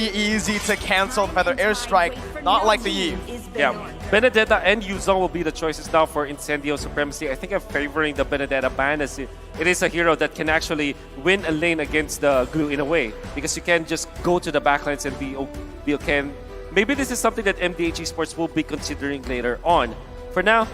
very easy to cancel the Feather Airstrike, not like the Yi. Yeah, Benedetta and Yuzong will be the choices now for Incendio Supremacy. I think I'm favoring the Benedetta ban as it is a hero that can actually win a lane against the glue in a way, because you can just go to the backlines and be okay. Maybe this is something that MDH Esports will be considering later on. For now,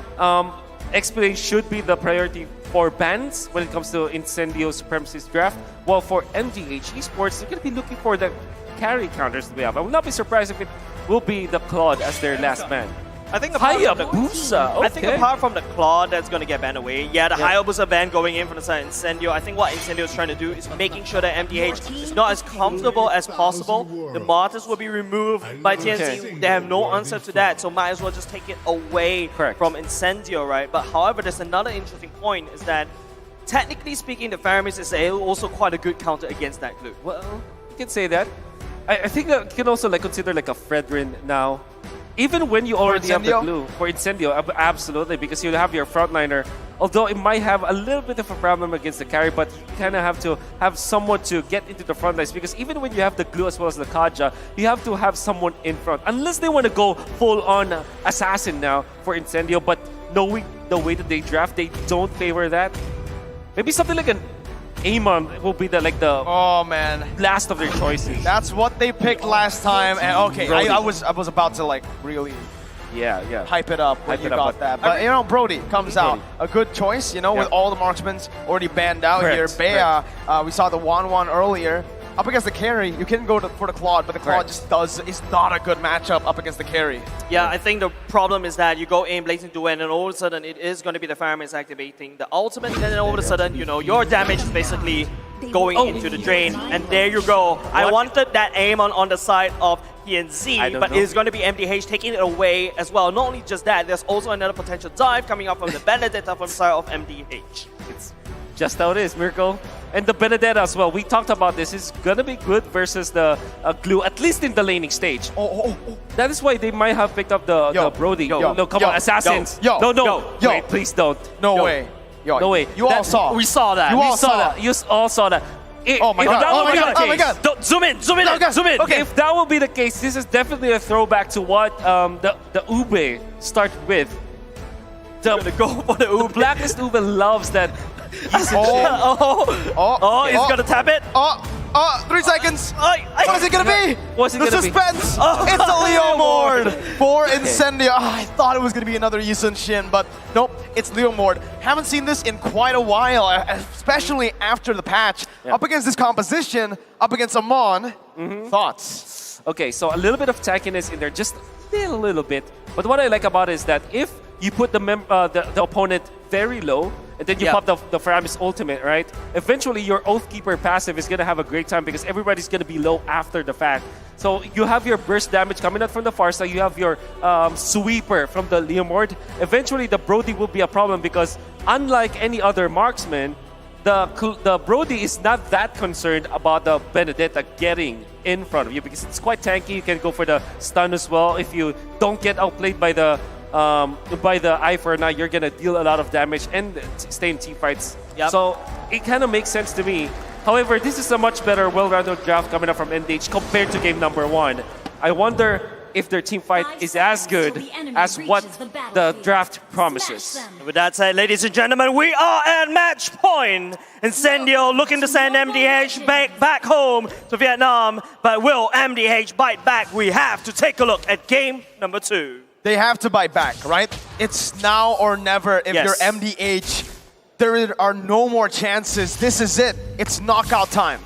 XP should be the priority for bans when it comes to Incendio Supremacy's draft. While for MDH Esports, they're going to be looking for the carry counters that we have. I would not be surprised if it will be the Claude as their last ban. I think apart from Hayabusa, I think apart from the Claw that's going to get banned away, the Hayabusa ban going in from the side of Incendio, I think what Incendio is trying to do is making sure that MDH is not as comfortable as possible. The Martyrs will be removed by TNC. They have no answer to that, so might as well just take it away from Incendio, right? But however, there's another interesting point is that technically speaking, the Faramis is also quite a good counter against that glue. Well, you can say that. I think that you can also consider a Fredrin now. Even when you already have the glue for Incendio, absolutely, because you have your frontliner. Although it might have a little bit of a problem against the carry, but you kind of have to have someone to get into the front lines, because even when you have the glue as well as the Kaja, you have to have someone in front. Unless they want to go full-on assassin now for Incendio, but knowing the way that they draft, they don't favor that. Maybe something like an Amon will be the oh man, last of their choices. That's what they picked last time, and okay, I was about to really hype it up when you got that. But you know, Brody comes out, a good choice. You know, with all the marksmen already banned out here. Bea, we saw the 1-1 earlier. Up against the carry, you can go for the Claude, but the Claude is not a good matchup up against the carry. Yeah, I think the problem is that you go in Blazing Duel, and then all of a sudden it is going to be the Fireman's activating the ultimate, and then all of a sudden, you know, your damage is basically going into the drain, and there you go. I wanted that aim on the side of PNZ, but it's going to be MDH taking it away as well. Not only just that, there's also another potential dive coming up from the Benedetta from the side of MDH. It's just how it is, Mirko. And the Benedetta as well. We talked about this. It's going to be good versus the glue, at least in the laning stage. That is why they might have picked up the Brody. No, come on, Assassins. Wait, please don't. No way. No way. You all saw. We saw that. You all saw that. Oh my god. Don't, zoom in. Okay. If that will be the case, this is definitely a throwback to what the Ube started with. The go for the Ube. Blackest Ube loves that. He's gonna tap it. 3 seconds. What is it gonna be? What's it gonna be? The suspense. It's a Leomord for Incendio. I thought it was gonna be another Yisun Shin, but nope, it's Leomord. Haven't seen this in quite a while, especially after the patch. Up against this composition, up against Amon. Thoughts? Okay, so a little bit of tankiness in there, just a little bit. But what I like about it is that if you put the opponent very low, and then you pop the Faramis ultimate, right? Eventually, your Oathkeeper passive is going to have a great time because everybody's going to be low after the fact. So you have your burst damage coming out from the far side. You have your sweeper from the Leomord. Eventually, the Brody will be a problem because unlike any other marksman, the Brody is not that concerned about the Benedetta getting in front of you because it's quite tanky. You can go for the stun as well. If you don't get outplayed by the Eye for now, you're gonna deal a lot of damage and stay in team fights. So it kind of makes sense to me. However, this is a much better, well-rounded draft coming up from MDH compared to game number 1. I wonder if their team fight is as good as what the draft promises. With that said, ladies and gentlemen, we are at match point. Incendio looking to send MDH back home to Vietnam, but will MDH bite back? We have to take a look at game number 2. They have to bite back, right? It's now or never. If you're MDH, there are no more chances. This is it. It's knockout time.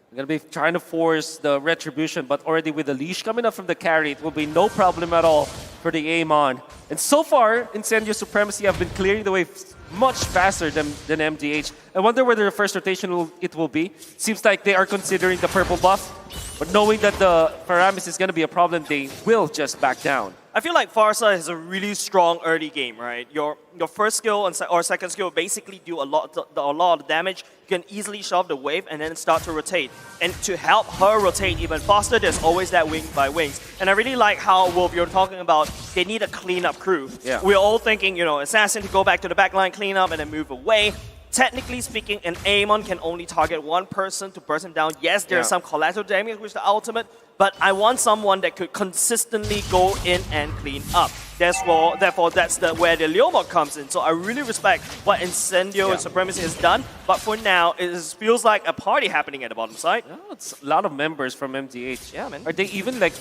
We're going to be trying to force the retribution, but already with the leash coming up from the carry, it will be no problem at all for the Amon. And so far, Incendio Supremacy have been clearing the way much faster than MDH. I wonder whether the first rotation it will be. Seems like they are considering the purple buff, but knowing that the Faramis is going to be a problem, they will just back down. I feel like Farsa has a really strong early game, right? Your first skill or second skill basically do a lot of damage. You can easily shove the wave and then start to rotate. And to help her rotate even faster, there's always that wing by wings. And I really like how, Wolf, you're talking about they need a cleanup crew. Yeah. We're all thinking, you know, Assassin to go back to the backline, clean up, and then move away. technically speaking, an Amon can only target one person to burst him down. Yes, there's some collateral damage with the ultimate, but I want someone that could consistently go in and clean up. Therefore, that's where the Leomord comes in. So I really respect what Incendio Supremacy has done, but for now, it feels like a party happening at the bottom side. No, it's a lot of members from MDH. Yeah, man. Are they even like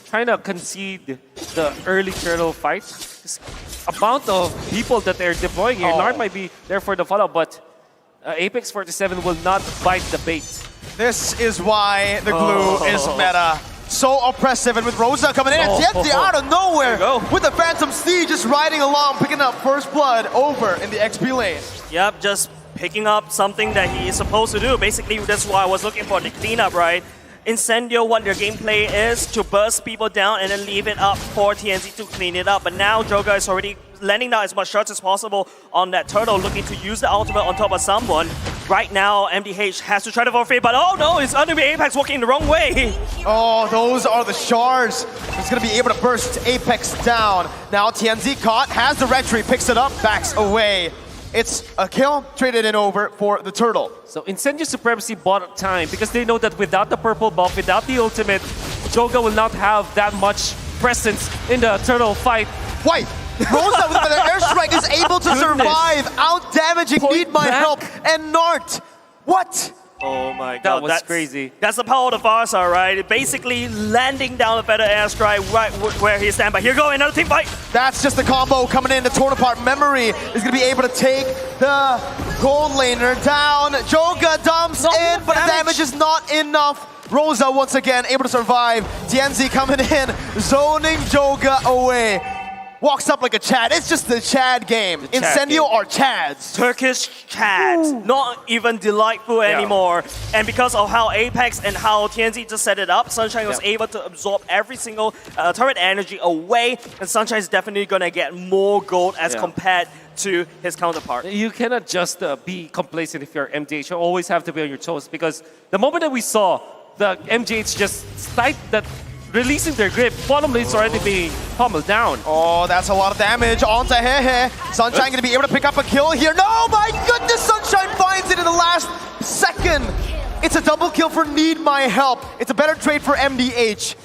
trying to concede the early turtle fight? This amount of people that they're deploying here, Nard might be there for the follow, but Apex 47 will not bite the bait. This is why the glue is meta. So oppressive, and with Rosa coming in, and Tienzi out of nowhere with the Phantom Steed just riding along, picking up first blood over in the XP lane. Yep, just picking up something that he is supposed to do. Basically, that's why I was looking for the cleanup, right? Incendio, what their gameplay is to burst people down and then leave it up for TNZ to clean it up. But now Joga is already landing down as much shots as possible on that turtle, looking to use the ultimate on top of someone. Right now, MDH has to try to forfeit, but oh no, it's enemy Apex walking the wrong way. Oh, those are the shards. He's going to be able to burst Apex down. Now TNZ caught, has the retry, picks it up, backs away. It's a kill, traded in over for the turtle. So Incendio Supremacy bought time because they know that without the purple buff, without the ultimate, Joga will not have that much presence in the turtle fight. White! Rosa with the airstrike is able to survive, out-damaging, need my help, and Nart. What? Oh my god, that was crazy. That's the power of the Farsa, right? Basically landing down a better airstrike right where he stands. But here go, another team fight. That's just the combo coming in. The torn apart memory is going to be able to take the gold laner down. Joga dumps in, but the damage is not enough. Rosa once again able to survive. TNZ coming in, zoning Joga away. Walks up like a Chad. It's just the Chad game. Incendio are Chads. Turkish Chads. Not even delightful anymore. And because of how Apex and how TNZ just set it up, Sunshine was able to absorb every single turret energy away. And Sunshine is definitely going to get more gold as compared to his counterpart. You cannot just be complacent if you're MDH. You always have to be on your toes because the moment that we saw the MDH just start that releasing their grip, bottom lane's already being pummeled down. Oh, that's a lot of damage onto Hehe. Sunshine going to be able to pick up a kill here. No, my goodness, Sunshine finds it in the last second. It's a double kill for Need My Help. It's a better trade for MDH.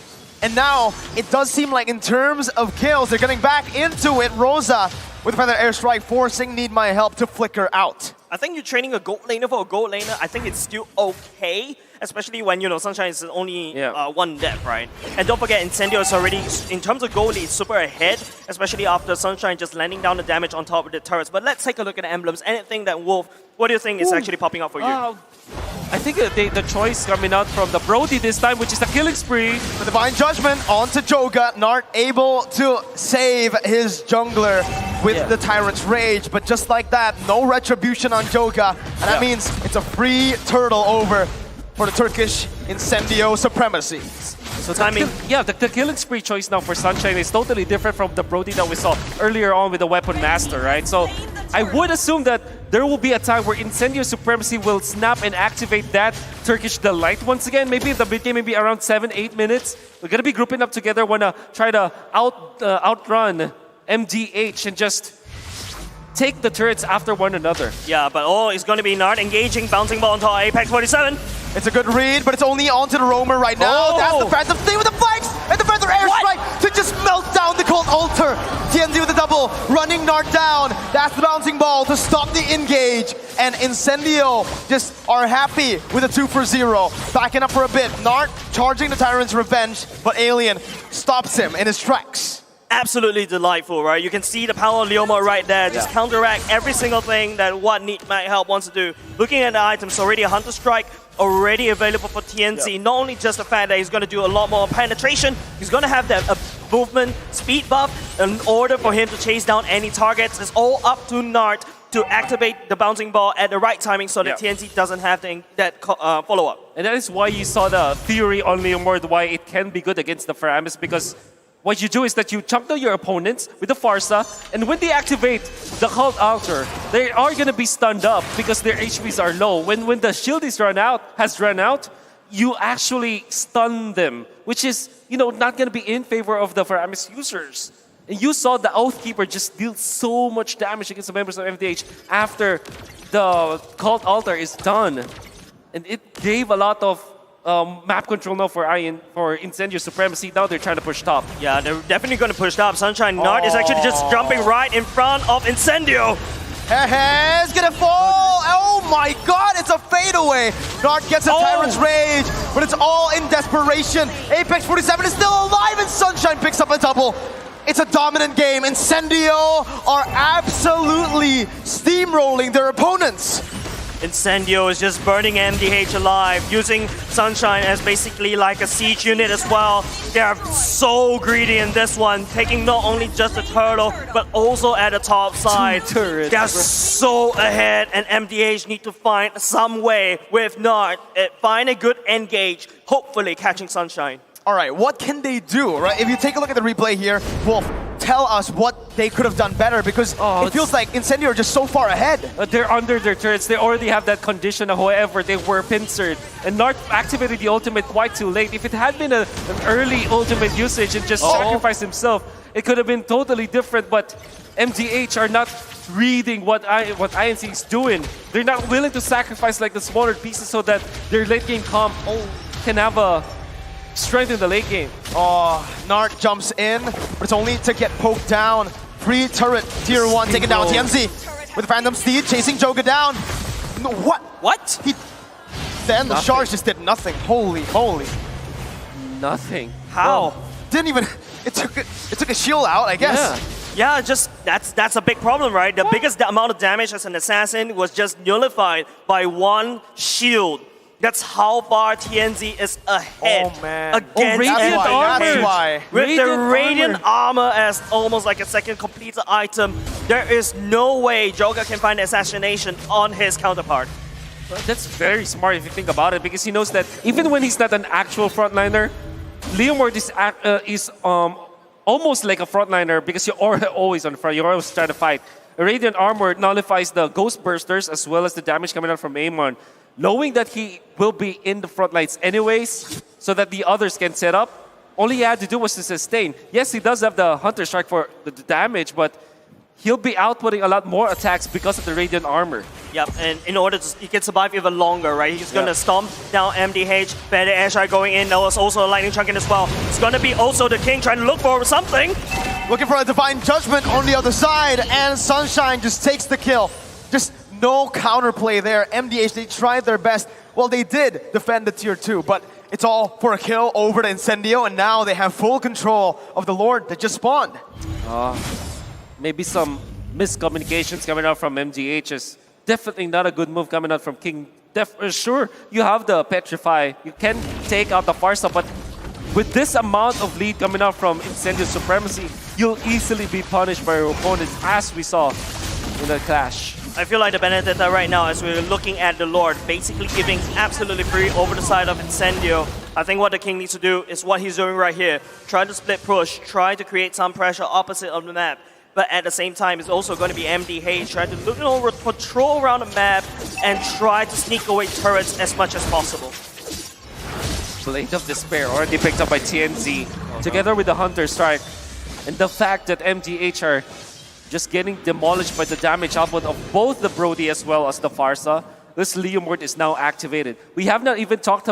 And now, it does seem like in terms of kills, they're getting back into it. Rosa with a feather airstrike, forcing Need My Help to flicker out. I think you're training a gold laner for a gold laner. I think it's still okay, especially when, you know, Sunshine is only one death, right? And don't forget, Incendio is already, in terms of gold, it's super ahead, especially after Sunshine just landing down the damage on top of the turrets. But let's take a look at the emblems. Anything that Wolf, what do you think is actually popping up for you? I think the choice coming out from the Brody this time, which is the killing spree. The Divine Judgment onto Joga. Nart able to save his jungler with the Tyrant's Rage. But just like that, no retribution on Joga. And that means it's a free turtle over for the Turkish Incendio Supremacy. So timing. The killing spree choice now for Sunshine is totally different from the Brody that we saw earlier on with the Weapon Master, right? So I would assume that there will be a time where Incendio Supremacy will snap and activate that Turkish Delight once again. Maybe in the mid game, maybe around 7-8 minutes. We're going to be grouping up together, want to try to outrun MDH and just take the turrets after one another. Yeah, but it's going to be Nart engaging, bouncing ball onto Apex 47. It's a good read, but it's only onto the roamer right now. That's the Phantom Steed with the flanks and the Feather Airstrike to just melt down the Cold Altar. TNZ with the double, running Nart down. That's the bouncing ball to stop the engage. And Incendio just are happy with a 2-for-0. Backing up for a bit. Nart charging the Tyrant's Revenge, but Alien stops him in his tracks. Absolutely delightful, right? You can see the power of Leomord right there. Just counteract every single thing that what Need My Help wants to do. Looking at the items, already a Hunter Strike, already available for TNZ. Not only just the fact that he's going to do a lot more penetration, he's going to have that movement speed buff in order for him to chase down any targets. It's all up to Nart to activate the bouncing ball at the right timing so that TNZ doesn't have that follow-up. And that is why you saw the theory on Leomord, why it can be good against the Faramis, because what you do is that you chunk down your opponents with the Farsa, and when they activate the Cold Altar, they are going to be stunned up because their HPs are low. When the shield is run out, you actually stun them, which is, you know, not going to be in favor of the Faramis users. And you saw the Oathkeeper just deal so much damage against the members of MDH after the cult altar is done, and it gave a lot of map control now for Incendio Supremacy. Now they're trying to push top. Yeah, they're definitely going to push top. Sunshine Nart is actually just jumping right in front of Incendio. It's gonna fall! Oh my god, it's a fadeaway! Nart gets a Tyrant's Rage, but it's all in desperation. Apex 47 is still alive and Sunshine picks up a double. It's a dominant game. Incendio are absolutely steamrolling their opponents. Incendio is just burning MDH alive, using Sunshine as basically like a siege unit as well. They are so greedy in this one, taking not only just the turtle, but also at the top side. They are so ahead, and MDH need to find some way with Nart, find a good engage, hopefully catching Sunshine. All right, what can they do, right? If you take a look at the replay here, Wolf, tell us what they could have done better, because it feels like Incendio are just so far ahead. They're under their turrets. They already have that condition. However, they were pincered. And Nart activated the ultimate quite too late. If it had been an early ultimate usage and just sacrificed himself, it could have been totally different. But MDH are not reading what INC is doing. They're not willing to sacrifice like the smaller pieces so that their late game comp can have a strength in the late game. Nart jumps in, but it's only to get poked down. Free turret, tier 1 taken down. TNZ with Phantom Steed chasing Joga down. No, what? Then the Sharks just did nothing. Holy moly. Nothing. How? Didn't even, it took a shield out, I guess. Yeah, just that's a big problem, right? The biggest amount of damage as an assassin was just nullified by one shield. That's how far TNZ is ahead against Radiant Armor. That's why. With the Radiant Armor as almost like a second completed item, there is no way Joga can find assassination on his counterpart. That's very smart if you think about it, because he knows that even when he's not an actual frontliner, Leomord is almost like a frontliner because you're always on the front. You're always trying to fight. Radiant Armor nullifies the Ghost Bursters as well as the damage coming out from Amon. Knowing that he will be in the front lines anyways, so that the others can set up, all he had to do was to sustain. Yes, he does have the Hunter Strike for the damage, but he'll be outputting a lot more attacks because of the Radiant Armor. Yep, and in order to he can survive even longer, right? He's gonna stomp down MDH, better Air going in. There was also a Lightning Chunk in as well. It's gonna be also the King trying to look for something. Looking for a Divine Judgment on the other side, and Sunshine just takes the kill. Just no counterplay there. MDH, they tried their best. Well, they did defend the tier 2, but it's all for a kill over to Incendio, and now they have full control of the Lord that just spawned. Maybe some miscommunications coming out from MDH is definitely not a good move coming out from King. Sure, you have the Petrify. You can take out the Farsa, but with this amount of lead coming out from Incendio Supremacy, you'll easily be punished by your opponents, as we saw in the clash. I feel like the Benedetta right now, as we're looking at the Lord, basically giving absolutely free over the side of Incendio. I think what the King needs to do is what he's doing right here. Try to split push, try to create some pressure opposite of the map. But at the same time, it's also going to be MDH trying to look over, patrol around the map and try to sneak away turrets as much as possible. Blade of Despair already picked up by TNZ, together with the Hunter Strike. And the fact that MDH are just getting demolished by the damage output of both the Brody as well as the Farsa. This Leomord is now activated. We have not even talked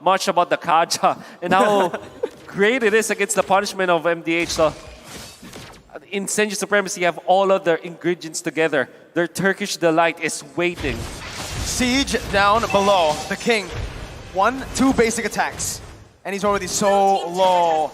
much about the Kaja and how great it is against the punishment of MDH. So Incendio Supremacy have all of their ingredients together. Their Turkish delight is waiting. Siege down below. The King, 1-2 basic attacks, and he's already so low.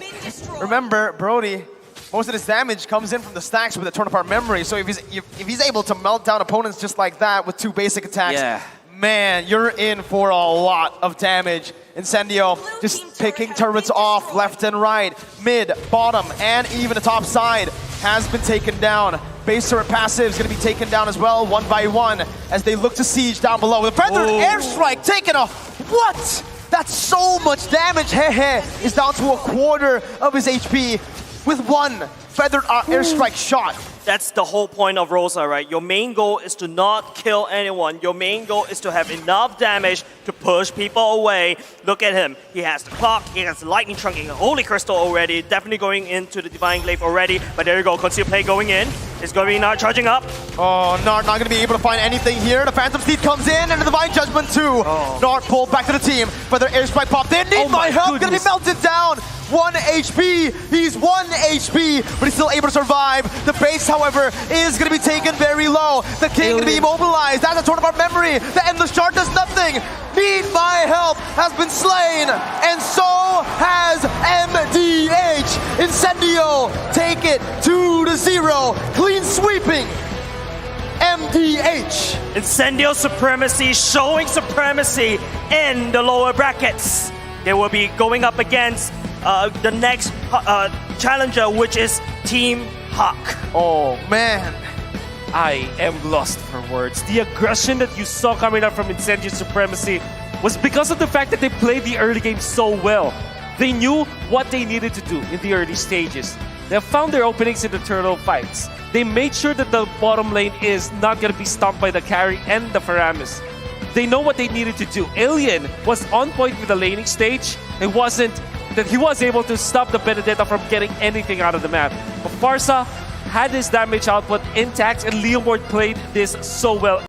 Remember, Brody, most of his damage comes in from the stacks with the torn apart memory. So if he's able to melt down opponents just like that with 2 basic attacks, man, you're in for a lot of damage. Incendio just picking turrets off left and right, mid, bottom, and even the top side has been taken down. Base turret passive is going to be taken down as well, one by one, as they look to siege down below. The Feathered Airstrike taken off. What? That's so much damage. Hehe is down to a quarter of his HP with one Feathered Airstrike shot. That's the whole point of Rosa, right? Your main goal is to not kill anyone. Your main goal is to have enough damage to push people away. Look at him. He has the clock, he has the lightning trunking, Holy Crystal already, definitely going into the Divine Glaive already. But there you go, Conceal Play going in. It's going to be Nart charging up. Oh, Nart not going to be able to find anything here. The Phantom Steed comes in, and the Divine Judgment too. Nart pulled back to the team, but their airstrike popped in. Need my help, going to be melted down. 1 HP, he's 1 HP, but he's still able to survive. The base, however, is going to be taken very low. The King going to be immobilized. That's a Torn Apart Memory. The Endless Shard does nothing. Need my help has been slain, and so has MDH. Incendio take it 2-0. Clean sweeping. MDH. Incendio Supremacy showing supremacy in the lower brackets. They will be going up against the next challenger, which is Team Hawk. Oh, man. I am lost for words. The aggression that you saw coming out from Incendio Supremacy was because of the fact that they played the early game so well. They knew what they needed to do in the early stages. They found their openings in the turtle fights. They made sure that the bottom lane is not going to be stomped by the carry and the Faramis. They know what they needed to do. Alien was on point with the laning stage. It wasn't that he was able to stop the Benedetta from getting anything out of the map. But Farsa had his damage output intact, and Leomord played this so well.